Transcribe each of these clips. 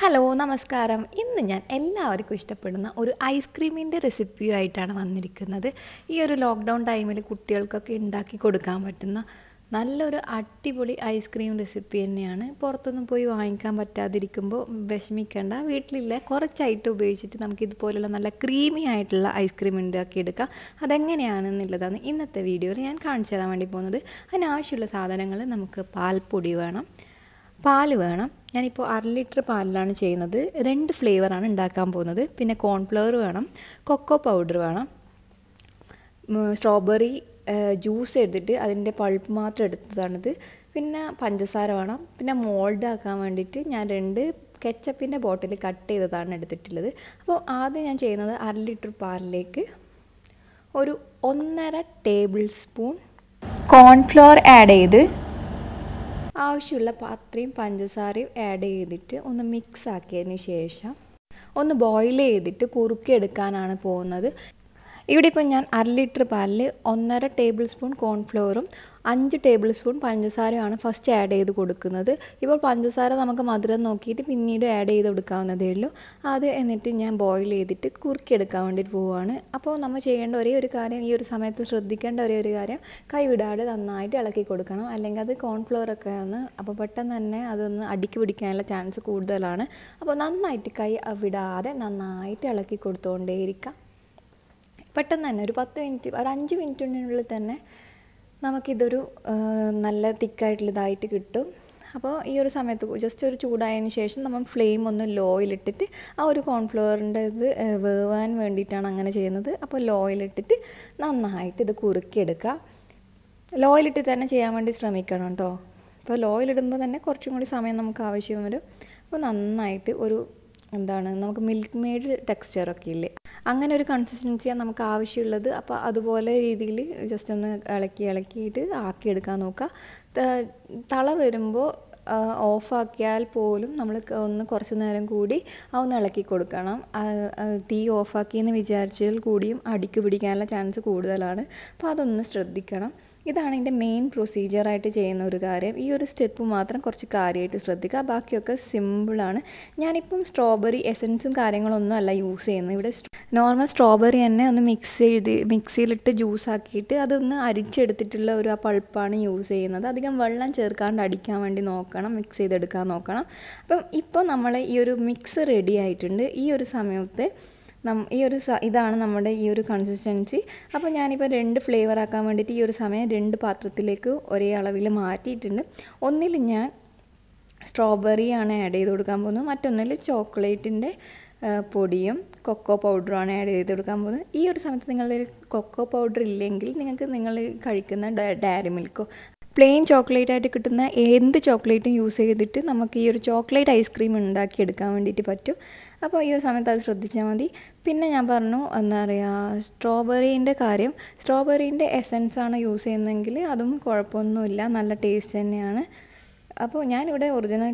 Hello നമസ്കാരം. ഇന്ന് ഞാൻ എല്ലാവർക്കും ഇഷ്ടപ്പെടുന്ന ഒരു ഐസ്ക്രീമിൻ്റെ റെസിപ്പിയുമായിട്ടാണ് വന്നിരിക്കുന്നത്. ഈ ഒരു ലോക്ക്ഡൗൺ ടൈമിൽ കുട്ടികൾക്കൊക്കെ ഉണ്ടാക്കി കൊടുക്കാൻ പറ്റുന്ന നല്ലൊരു അടിപൊളി ഐസ്ക്രീം റെസിപ്പി തന്നെയാണ്. പുറത്തൊന്നും പോയി വാങ്ങിക്കാൻ പറ്റാതിരിക്കുമ്പോൾ വിഷമിക്കേണ്ട, വീട്ടിലില്ല കുറച്ചായിട്ട് ഉപയോഗിച്ചിട്ട് നമുക്ക് ഇതുപോലുള്ള നല്ല ക്രീമി ആയിട്ടുള്ള ഐസ്ക്രീം ഉണ്ടാക്കിയെടുക്കാം. അതെങ്ങനെയാണെന്നുള്ളതാണ് ഇന്നത്തെ വീഡിയോയിൽ ഞാൻ കാണിച്ചു തരാൻ വേണ്ടി പോകുന്നത്. അതിനാവശ്യമുള്ള സാധനങ്ങൾ: നമുക്ക് പാൽപ്പൊടി വേണം, പാല് വേണം. ഞാനിപ്പോൾ 1/2 ലിറ്റർ പാലിലാണ് ചെയ്യുന്നത്. 2 ഫ്ലേവറാണ് ഉണ്ടാക്കാൻ പോകുന്നത്. പിന്നെ കോൺഫ്ലവർ വേണം, കൊക്കോ പൗഡർ വേണം, സ്ട്രോബെറി ജ്യൂസ് എടുത്തിട്ട് അതിൻ്റെ പൾപ്പ് മാത്രം എടുത്തതാണിത്. പിന്നെ പഞ്ചസാര വേണം. പിന്നെ മോൾഡ് ആക്കാൻ വേണ്ടിയിട്ട് ഞാൻ 2 കെച്ചപ്പിൻ്റെ ബോട്ടിൽ കട്ട് ചെയ്തതാണ് എടുത്തിട്ടുള്ളത്. അപ്പോൾ ആദ്യം ഞാൻ ചെയ്യുന്നത് 1/2 ലിറ്റർ പാലിലേക്ക് ഒരു 1.5 ടേബിൾ സ്പൂൺ കോൺഫ്ലവർ ആഡ് ചെയ്ത് ആവശ്യമുള്ള അത്രയും പഞ്ചസാരയും ആഡ് ചെയ്തിട്ട് ഒന്ന് മിക്സ് ആക്കിയതിന് ശേഷം ഒന്ന് ബോയിൽ ചെയ്തിട്ട് കുറുക്കിയെടുക്കാനാണ് പോകുന്നത്. ഇവിടെ ഇപ്പോൾ ഞാൻ 1/2 ലിറ്റർ പാലിൽ 1.5 ടേബിൾ സ്പൂൺ കോൺഫ്ലവറും 5 ടേബിൾ സ്പൂൺ പഞ്ചസാരയാണ് ഫസ്റ്റ് ആഡ് ചെയ്ത് കൊടുക്കുന്നത്. ഇപ്പോൾ പഞ്ചസാര നമുക്ക് മധുരം നോക്കിയിട്ട് പിന്നീട് ആഡ് ചെയ്ത് കൊടുക്കാവുന്നതേ ഉള്ളൂ. അത് എന്നിട്ട് ഞാൻ ബോയിൽ ചെയ്തിട്ട് കുറുക്കിയെടുക്കാൻ വേണ്ടിയിട്ട് പോവുകയാണ്. അപ്പോൾ നമ്മൾ ചെയ്യേണ്ട ഒരേ ഒരു കാര്യം, ഈ ഒരു സമയത്ത് ശ്രദ്ധിക്കേണ്ട ഒരേ ഒരു കാര്യം, കൈ വിടാതെ നന്നായിട്ട് ഇളക്കി കൊടുക്കണം. അല്ലെങ്കിൽ അത് കോൺഫ്ലവറൊക്കെ ആണ്, അപ്പോൾ പെട്ടെന്ന് തന്നെ അതൊന്ന് അടുക്കി പിടിക്കാനുള്ള ചാൻസ് കൂടുതലാണ്. അപ്പോൾ നന്നായിട്ട് കൈ വിടാതെ നന്നായിട്ട് ഇളക്കി കൊടുത്തുകൊണ്ടേയിരിക്കാം. പെട്ടെന്ന് തന്നെ ഒരു 10 മിനിറ്റ്, ഒരു 5 മിനിറ്റിനുള്ളിൽ തന്നെ നമുക്കിതൊരു നല്ല തിക്കായിട്ടുള്ളതായിട്ട് കിട്ടും. അപ്പോൾ ഈ ഒരു സമയത്ത് ജസ്റ്റ് ഒരു ചൂടായതിന് ശേഷം നമ്മൾ ഫ്ലെയിം ഒന്ന് ലോയിലിട്ടിട്ട് ആ ഒരു കോൺഫ്ലവറിൻ്റെ ഇത് വേവാൻ വേണ്ടിയിട്ടാണ് അങ്ങനെ ചെയ്യുന്നത്. അപ്പോൾ ലോയിലിട്ടിട്ട് നന്നായിട്ട് ഇത് കുറുക്കിയെടുക്കുക. ലോയിലിട്ട് തന്നെ ചെയ്യാൻ വേണ്ടി ശ്രമിക്കണം കേട്ടോ. അപ്പോൾ ലോയിലിടുമ്പോൾ തന്നെ കുറച്ചും കൂടി സമയം നമുക്ക് ആവശ്യം വരും. അപ്പോൾ നന്നായിട്ട് ഒരു നമുക്ക് മിൽക്ക് മെയ്ഡ് ടെക്സ്ചറൊക്കെ ഇല്ലേ, അങ്ങനെ ഒരു കൺസിസ്റ്റൻസിയാണ് നമുക്ക് ആവശ്യമുള്ളത്. അപ്പോൾ അതുപോലെ രീതിയിൽ ജസ്റ്റ് ഒന്ന് ഇളക്കിയിട്ട് ആക്കിയെടുക്കാൻ നോക്കുക. തള വരുമ്പോൾ ഓഫാക്കിയാൽ പോലും നമ്മൾ ഒന്ന് കുറച്ച് നേരം കൂടി ഒന്ന് ഇളക്കി കൊടുക്കണം. തീ ഓഫാക്കിയെന്ന് വിചാരിച്ചാൽ കൂടിയും അടിക്ക് പിടിക്കാനുള്ള ചാൻസ് കൂടുതലാണ്. അപ്പോൾ അതൊന്ന് ശ്രദ്ധിക്കണം. ഇതാണ് ഇതിൻ്റെ മെയിൻ പ്രൊസീജിയറായിട്ട് ചെയ്യുന്ന ഒരു കാര്യം. ഈ ഒരു സ്റ്റെപ്പ് മാത്രം കുറച്ച് കാര്യമായിട്ട് ശ്രദ്ധിക്കുക. ബാക്കിയൊക്കെ സിമ്പിളാണ്. ഞാനിപ്പം സ്ട്രോബെറി എസൻസും കാര്യങ്ങളൊന്നും അല്ല യൂസ് ചെയ്യുന്നത്. ഇവിടെ നോർമൽ സ്ട്രോബെറി തന്നെ ഒന്ന് മിക്സിയിലിട്ട് ജ്യൂസാക്കിയിട്ട് അതൊന്ന് അരിച്ചെടുത്തിട്ടുള്ള ഒരു ആ പൾപ്പാണ് യൂസ് ചെയ്യുന്നത്. അധികം വെള്ളം ചേർക്കാണ്ട് അടിക്കാൻ വേണ്ടി നോക്കണം, മിക്സ് ചെയ്തെടുക്കാൻ നോക്കണം. അപ്പം ഇപ്പോൾ നമ്മൾ ഈ ഒരു മിക്സ് റെഡി ആയിട്ടുണ്ട്. ഈ ഒരു സമയത്ത് ഇതാണ് നമ്മുടെ ഈ ഒരു കൺസിസ്റ്റൻസി. അപ്പോൾ ഞാനിപ്പോൾ 2 ഫ്ലേവർ ആക്കാൻ വേണ്ടിയിട്ട് ഈ ഒരു സമയം 2 പാത്രത്തിലേക്ക് ഒരേ അളവിൽ മാറ്റിയിട്ടുണ്ട്. ഒന്നിൽ ഞാൻ സ്ട്രോബെറിയാണ് ആഡ് ചെയ്ത് കൊടുക്കാൻ പോകുന്നത്, മറ്റൊന്നിൽ ചോക്ലേറ്റിൻ്റെ പൊടിയും കൊക്കോ പൗഡറുമാണ് ആഡ് ചെയ്ത് കൊടുക്കാൻ പോകുന്നത്. ഈ ഒരു സമയത്ത് നിങ്ങളുടെ കൊക്കോ പൗഡർ ഇല്ലെങ്കിൽ നിങ്ങൾ കഴിക്കുന്ന ഡയറി മിൽക്കോ പ്ലെയിൻ ചോക്ലേറ്റ് ആയിട്ട് കിട്ടുന്ന എന്ത് ചോക്ലേറ്റും യൂസ് ചെയ്തിട്ട് നമുക്ക് ഈ ഒരു ചോക്ലേറ്റ് ഐസ്ക്രീം ഉണ്ടാക്കിയെടുക്കാൻ വേണ്ടിയിട്ട് പറ്റും. അപ്പോൾ ഈ ഒരു സമയത്ത് അത് ശ്രദ്ധിച്ചാൽ മതി. പിന്നെ ഞാൻ പറഞ്ഞു സ്ട്രോബെറീൻ്റെ കാര്യം. സ്ട്രോബെറീൻ്റെ എസൻസാണ് യൂസ് ചെയ്യുന്നതെങ്കിൽ അതും കുഴപ്പമൊന്നുമില്ല, നല്ല ടേസ്റ്റ് തന്നെയാണ്. അപ്പോൾ ഞാനിവിടെ ഒറിജിനൽ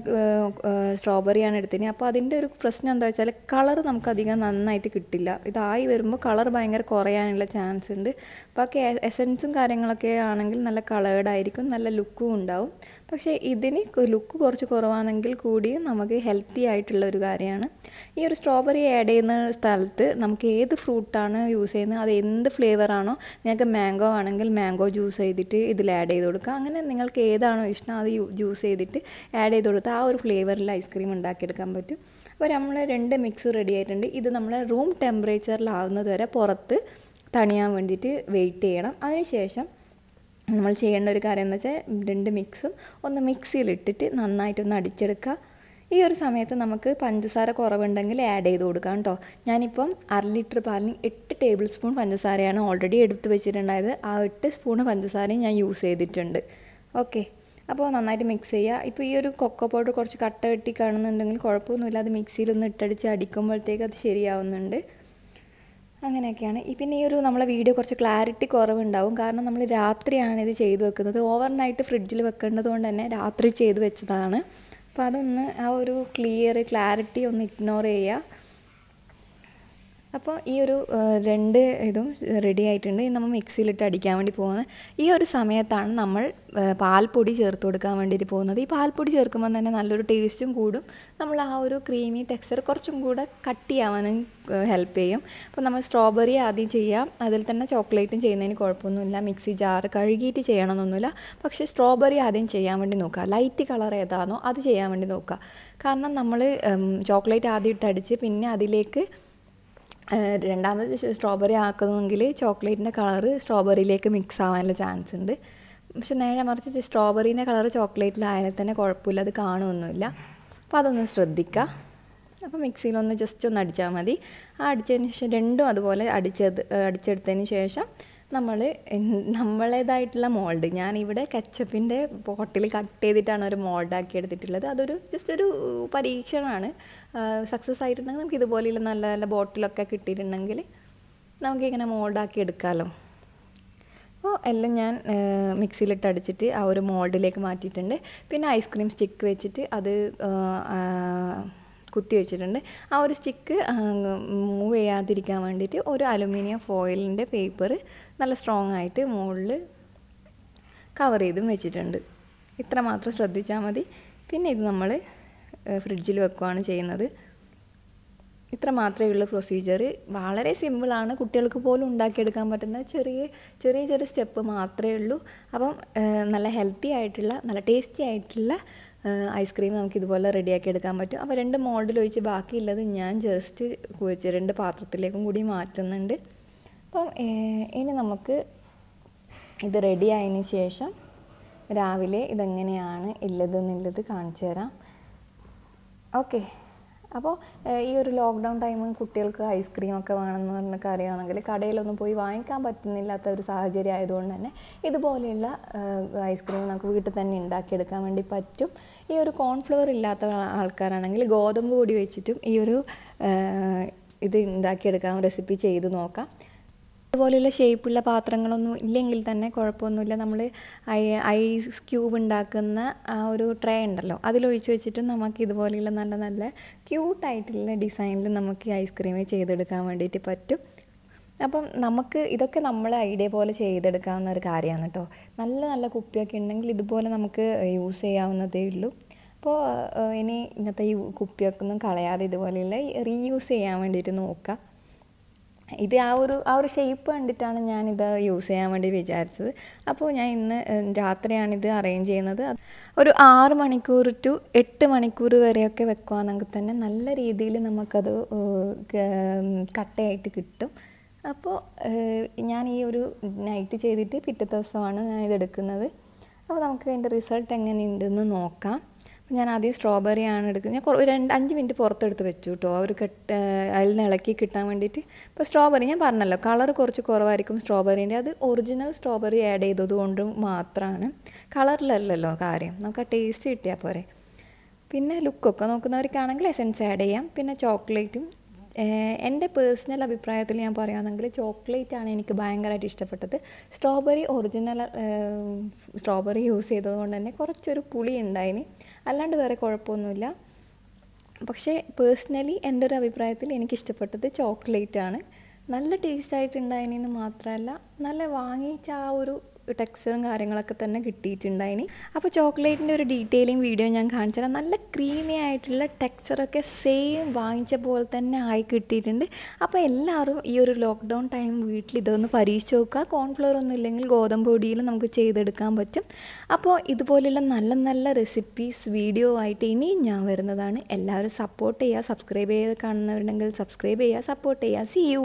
സ്ട്രോബെറിയാണ് എടുത്തത്. അപ്പോൾ അതിൻ്റെ ഒരു പ്രശ്നം എന്താ വെച്ചാൽ കളർ നമുക്കധികം നന്നായിട്ട് കിട്ടില്ല. ഇതായി വരുമ്പോൾ കളർ ഭയങ്കര കുറയാനുള്ള ചാൻസ് ഉണ്ട്. ബാക്കി എസൻസും കാര്യങ്ങളൊക്കെ ആണെങ്കിൽ നല്ല കളേർഡായിരിക്കും, നല്ല ലുക്കും ഉണ്ടാവും. പക്ഷേ ഇതിന് ലുക്ക് കുറച്ച് കുറവാണെങ്കിൽ കൂടിയും നമുക്ക് ഹെൽത്തി ആയിട്ടുള്ള ഒരു കാര്യമാണ്. ഈ ഒരു സ്ട്രോബെറി ആഡ് ചെയ്യുന്ന സ്ഥലത്ത് നമുക്ക് ഏത് ഫ്രൂട്ടാണ് യൂസ് ചെയ്യുന്നത്, അത് എന്ത് ഫ്ലേവറാണോ, നിങ്ങൾക്ക് മാംഗോ ആണെങ്കിൽ മാംഗോ ജ്യൂസ് ചെയ്തിട്ട് ഇതിൽ ആഡ് ചെയ്ത് കൊടുക്കുക. അങ്ങനെ നിങ്ങൾക്ക് ഏതാണോ ഇഷ്ടം അത് ജ്യൂസ് ചെയ്തിട്ട് ആഡ് ചെയ്ത് കൊടുത്താൽ ആ ഒരു ഫ്ലേവറിൽ ഐസ്ക്രീം ഉണ്ടാക്കിയെടുക്കാൻ പറ്റും. അപ്പോൾ നമ്മൾ 2 മിക്സ് റെഡി ആയിട്ടുണ്ട്. ഇത് നമ്മൾ റൂം ടെമ്പറേച്ചറിലാവുന്നത് വരെ പുറത്ത് തണിയാൻ വേണ്ടിയിട്ട് വെയിറ്റ് ചെയ്യണം. അതിനുശേഷം നമ്മൾ ചെയ്യേണ്ട ഒരു കാര്യം എന്ന് വെച്ചാൽ 2 മിക്സും ഒന്ന് മിക്സിയിലിട്ടിട്ട് നന്നായിട്ടൊന്ന് അടിച്ചെടുക്കുക. ഈ ഒരു സമയത്ത് നമുക്ക് പഞ്ചസാര കുറവുണ്ടെങ്കിൽ ആഡ് ചെയ്ത് കൊടുക്കാം കേട്ടോ. ഞാനിപ്പം 1/2 ലിറ്റർ പാലിന് 8 ടേബിൾ സ്പൂൺ പഞ്ചസാരയാണ് ഓൾറെഡി എടുത്ത് വെച്ചിട്ടുണ്ടായത്. ആ 8 സ്പൂൺ പഞ്ചസാരയും ഞാൻ യൂസ് ചെയ്തിട്ടുണ്ട്. ഓക്കെ, അപ്പോൾ നന്നായിട്ട് മിക്സ് ചെയ്യുക. ഇപ്പോൾ ഈ ഒരു കൊക്കോ പൗഡർ കുറച്ച് കട്ട കെട്ടി കാണുന്നുണ്ടെങ്കിൽ കുഴപ്പമൊന്നുമില്ല, അത് മിക്സിയിലൊന്ന് ഇട്ടടിച്ച് അടിക്കുമ്പോഴത്തേക്ക് അത് ശരിയാവുന്നുണ്ട്. അങ്ങനെയൊക്കെയാണ്. പിന്നെ ഈ ഒരു നമ്മളെ വീഡിയോ കുറച്ച് ക്ലാരിറ്റി കുറവുണ്ടാവും, കാരണം നമ്മൾ രാത്രിയാണ് ഇത് ചെയ്ത് വെക്കുന്നത്. ഓവർനൈറ്റ് ഫ്രിഡ്ജിൽ വെക്കേണ്ടത് കൊണ്ട് തന്നെ രാത്രി ചെയ്ത് വെച്ചതാണ്. അപ്പോൾ അതൊന്ന് ആ ഒരു ക്ലാരിറ്റി ഒന്ന് ഇഗ്നോർ ചെയ്യുക. അപ്പോൾ ഈ ഒരു രണ്ട് ഇതും റെഡി ആയിട്ടുണ്ട്. ഇനി നമ്മൾ മിക്സിയിലിട്ട് അടിക്കാൻ വേണ്ടി പോകുന്നത്. ഈ ഒരു സമയത്താണ് നമ്മൾ പാൽപ്പൊടി ചേർത്ത് കൊടുക്കാൻ വേണ്ടിയിട്ട് പോകുന്നത്. ഈ പാൽപ്പൊടി ചേർക്കുമ്പോൾ തന്നെ നല്ലൊരു ടേസ്റ്റും കൂടും. നമ്മൾ ആ ഒരു ക്രീമി ടെക്സ്ചർ കുറച്ചും കൂടെ കട്ടിയാവാനും ഹെൽപ്പ് ചെയ്യും. അപ്പോൾ നമ്മൾ സ്ട്രോബെറി ആദ്യം ചെയ്യാം. അതിൽ തന്നെ ചോക്ലേറ്റും ചെയ്യുന്നതിന് കുഴപ്പമൊന്നുമില്ല. മിക്സി ജാറ് കഴുകിയിട്ട് ചെയ്യണമെന്നൊന്നുമില്ല. പക്ഷേ സ്ട്രോബെറി ആദ്യം ചെയ്യാൻ വേണ്ടി നോക്കുക. ലൈറ്റ് കളർ ഏതാണോ അത് ചെയ്യാൻ വേണ്ടി നോക്കുക. കാരണം നമ്മൾ ചോക്ലേറ്റ് ആദ്യം ഇട്ടടിച്ച് പിന്നെ അതിലേക്ക് രണ്ടാമത് സ്ട്രോബെറി ആക്കുന്നെങ്കിൽ ചോക്ലേറ്റിൻ്റെ കളറ് സ്ട്രോബെറിയിലേക്ക് മിക്സ് ആവാനുള്ള ചാൻസ് ഉണ്ട്. പക്ഷെ നേരെ മറിച്ച് സ്ട്രോബെറീൻ്റെ കളറ് ചോക്ലേറ്റിലായാൽ തന്നെ കുഴപ്പമില്ല, അത് കാണുമൊന്നുമില്ല. അപ്പോൾ അതൊന്ന് ശ്രദ്ധിക്കുക. അപ്പോൾ മിക്സിയിലൊന്ന് ജസ്റ്റ് ഒന്ന് അടിച്ചാൽ മതി. ആ അടിച്ചതിന് ശേഷം രണ്ടും അതുപോലെ അടിച്ചെടുത്തതിന് ശേഷം നമ്മളേതായിട്ടുള്ള മോൾഡ്, ഞാനിവിടെ കെച്ചപ്പിൻ്റെ ബോട്ടിൽ കട്ട് ചെയ്തിട്ടാണ് ഒരു മോൾഡാക്കി എടുത്തിട്ടുള്ളത്. അതൊരു ജസ്റ്റ് ഒരു പരീക്ഷണമാണ്. സക്സസ് ആയിട്ടുണ്ടെങ്കിൽ നമുക്ക് ഇതുപോലെയുള്ള നല്ല നല്ല ബോട്ടിലൊക്കെ കിട്ടിയിട്ടുണ്ടെങ്കിൽ നമുക്കിങ്ങനെ മോൾഡാക്കി എടുക്കാമല്ലോ. അപ്പോൾ എല്ലാം ഞാൻ മിക്സിയിലിട്ട് അടിച്ചിട്ട് ആ ഒരു മോൾഡിലേക്ക് മാറ്റിയിട്ടുണ്ട്. പിന്നെ ഐസ്ക്രീം സ്റ്റിക്ക് വെച്ചിട്ട് അത് കുത്തി വെച്ചിട്ടുണ്ട്. ആ ഒരു സ്റ്റിക്ക് മൂവ് ചെയ്യാതിരിക്കാൻ വേണ്ടിയിട്ട് ഒരു അലുമിനിയം ഫോയിലിൻ്റെ പേപ്പർ നല്ല സ്ട്രോങ് ആയിട്ട് മുകളിൽ കവർ ചെയ്തും വെച്ചിട്ടുണ്ട്. ഇത്ര മാത്രം ശ്രദ്ധിച്ചാൽ മതി. പിന്നെ ഇത് നമ്മൾ ഫ്രിഡ്ജിൽ വെക്കുകയാണ് ചെയ്യുന്നത്. ഇത്ര മാത്രമേ ഉള്ളൂ പ്രൊസീജിയർ. വളരെ സിമ്പിളാണ്. കുട്ടികൾക്ക് പോലും ഉണ്ടാക്കിയെടുക്കാൻ പറ്റുന്ന ചെറിയ സ്റ്റെപ്പ് മാത്രമേ ഉള്ളൂ. അപ്പം നല്ല ഹെൽത്തി ആയിട്ടുള്ള നല്ല ടേസ്റ്റി ആയിട്ടുള്ള ഐസ്ക്രീം നമുക്കിതുപോലെ റെഡിയാക്കി എടുക്കാൻ പറ്റും. അപ്പോൾ 2 മോൾഡിൽ ഒഴിച്ച് ബാക്കിയുള്ളത് ഞാൻ ജസ്റ്റ് 2 പാത്രത്തിലേക്കും കൂടി മാറ്റുന്നുണ്ട്. അപ്പം ഇനി നമുക്ക് ഇത് റെഡി ആയതിന് ശേഷം രാവിലെ ഇതെങ്ങനെയാണ് ഉള്ളതെന്നുള്ളത് കാണിച്ചു തരാം. ഓക്കെ. അപ്പോൾ ഈ ഒരു ലോക്ക്ഡൗൺ ടൈമിൽ കുട്ടികൾക്ക് ഐസ്ക്രീമൊക്കെ വേണമെന്ന് പറഞ്ഞൊക്കെ അറിയാമെങ്കിൽ കടയിലൊന്നും പോയി വാങ്ങിക്കാൻ പറ്റുന്നില്ലാത്ത ഒരു സാഹചര്യം ആയതുകൊണ്ട് തന്നെ ഇതുപോലെയുള്ള ഐസ്ക്രീം നമുക്ക് വീട്ടിൽ തന്നെ ഉണ്ടാക്കിയെടുക്കാൻ വേണ്ടി പറ്റും. ഈ ഒരു കോൺഫ്ലവർ ഇല്ലാത്ത ആൾക്കാരാണെങ്കിൽ ഗോതമ്പ് പൊടി വെച്ചിട്ടും ഈ ഒരു ഇത് ഉണ്ടാക്കിയെടുക്കാൻ റെസിപ്പി ചെയ്ത് നോക്കാം. അതുപോലെയുള്ള ഷേപ്പുള്ള പാത്രങ്ങളൊന്നും ഇല്ലെങ്കിൽ തന്നെ കുഴപ്പമൊന്നുമില്ല. നമ്മൾ ഐസ് ക്യൂബ് ഉണ്ടാക്കുന്ന ആ ഒരു ട്രേ ഉണ്ടല്ലോ, അതിലൊഴിച്ച് വെച്ചിട്ടും നമുക്ക് ഇതുപോലെയുള്ള നല്ല നല്ല ക്യൂട്ടായിട്ടുള്ള ഡിസൈനിൽ നമുക്ക് ഈ ഐസ്ക്രീം ചെയ്തെടുക്കാൻ വേണ്ടിയിട്ട് പറ്റും. അപ്പം നമുക്ക് ഇതൊക്കെ നമ്മളെ ഐഡിയ പോലെ ചെയ്തെടുക്കാവുന്ന ഒരു കാര്യമാണ് കേട്ടോ. നല്ല നല്ല കുപ്പിയൊക്കെ ഉണ്ടെങ്കിൽ ഇതുപോലെ നമുക്ക് യൂസ് ചെയ്യാവുന്നതേ ഉള്ളൂ. അപ്പോൾ ഇനി ഇന്നത്തെ ഈ കുപ്പിയൊക്കെ ഒന്നും കളയാതെ ഇതുപോലെയുള്ള റീയൂസ് ചെയ്യാൻ വേണ്ടിയിട്ട് നോക്കുക. ഇത് ആ ഒരു ഷേപ്പ് കണ്ടിട്ടാണ് ഞാനിത് യൂസ് ചെയ്യാൻ വേണ്ടി വിചാരിച്ചത്. അപ്പോൾ ഞാൻ ഇന്ന് രാത്രിയാണിത് അറേഞ്ച് ചെയ്യുന്നത്. ഒരു 6 മണിക്കൂർ ടു 8 മണിക്കൂർ വരെയൊക്കെ വെക്കുകയാണെങ്കിൽ തന്നെ നല്ല രീതിയിൽ നമുക്കത് കട്ടയായിട്ട് കിട്ടും. അപ്പോൾ ഞാൻ ഈ ഒരു നൈറ്റ് ചെയ്തിട്ട് പിറ്റേ ദിവസമാണ് ഞാനിത് എടുക്കുന്നത്. അപ്പോൾ നമുക്ക് അതിൻ്റെ റിസൾട്ട് എങ്ങനെയുണ്ടെന്ന് നോക്കാം. ഞാൻ ആദ്യം സ്ട്രോബെറി ആണ് എടുക്കുന്നത്. ഞാൻ 5 മിനിറ്റ് പുറത്തെടുത്ത് വെച്ചു കേട്ടോ, ആ ഒരു അതിൽ നിന്ന് ഇളക്കി കിട്ടാൻ വേണ്ടിയിട്ട്. ഇപ്പോൾ സ്ട്രോബെറി ഞാൻ പറഞ്ഞല്ലോ കളർ കുറച്ച് കുറവായിരിക്കും സ്ട്രോബെറീൻ്റെ. അത് ഒറിജിനൽ സ്ട്രോബെറി ആഡ് ചെയ്തത് കൊണ്ട് മാത്രമാണ്, കളറിലല്ലല്ലോ കാര്യം. നമുക്ക് ആ ടേസ്റ്റ് കിട്ടിയാൽ പോരെ. പിന്നെ ലുക്കൊക്കെ നോക്കുന്നവർക്കാണെങ്കിൽ എസൻസ് ആഡ് ചെയ്യാം. പിന്നെ ചോക്ലേറ്റും എൻ്റെ പേഴ്സണൽ അഭിപ്രായത്തിൽ ഞാൻ പറയുകയാണെങ്കിൽ ചോക്ലേറ്റാണ് എനിക്ക് ഭയങ്കരമായിട്ട് ഇഷ്ടപ്പെട്ടത്. സ്ട്രോബെറി ഒറിജിനൽ സ്ട്രോബെറി യൂസ് ചെയ്തതുകൊണ്ട് തന്നെ കുറച്ചൊരു പുളി ഉണ്ടായിന്, അല്ലാണ്ട് വേറെ കുഴപ്പമൊന്നുമില്ല. പക്ഷേ പേഴ്സണലി എൻ്റെ ഒരു അഭിപ്രായത്തിൽ എനിക്കിഷ്ടപ്പെട്ടത് ചോക്ലേറ്റാണ്. നല്ല ടേസ്റ്റായിട്ടുണ്ടായിനെന്ന് മാത്രമല്ല നല്ല വാങ്ങിച്ച ആ ഒരു ടെക്സ്ചറും കാര്യങ്ങളൊക്കെ തന്നെ കിട്ടിയിട്ടുണ്ടായിന്. അപ്പോൾ ചോക്ലേറ്റിൻ്റെ ഒരു ഡീറ്റെയിലിംഗ് വീഡിയോ ഞാൻ കാണിച്ചാൽ നല്ല ക്രീമി ആയിട്ടുള്ള ടെക്സ്ചറൊക്കെ സെയിം വാങ്ങിച്ച പോലെ തന്നെ ആയി കിട്ടിയിട്ടുണ്ട്. അപ്പോൾ എല്ലാവരും ഈ ഒരു ലോക്ക്ഡൗൺ ടൈം വീട്ടിൽ ഇതൊന്ന് പരീക്ഷിച്ച് നോക്കുക. കോൺഫ്ലവർ ഒന്നും ഇല്ലെങ്കിൽ ഗോതമ്പ് പൊടിയിൽ നമുക്ക് ചെയ്തെടുക്കാൻ പറ്റും. അപ്പോൾ ഇതുപോലെയുള്ള നല്ല നല്ല റെസിപ്പീസ് വീഡിയോ ആയിട്ട് ഇനിയും ഞാൻ വരുന്നതാണ്. എല്ലാവരും സപ്പോർട്ട് ചെയ്യുക. സബ്സ്ക്രൈബ് ചെയ്ത് കാണുന്നവരുണ്ടെങ്കിൽ സബ്സ്ക്രൈബ് ചെയ്യുക, സപ്പോർട്ട് ചെയ്യുക. See U.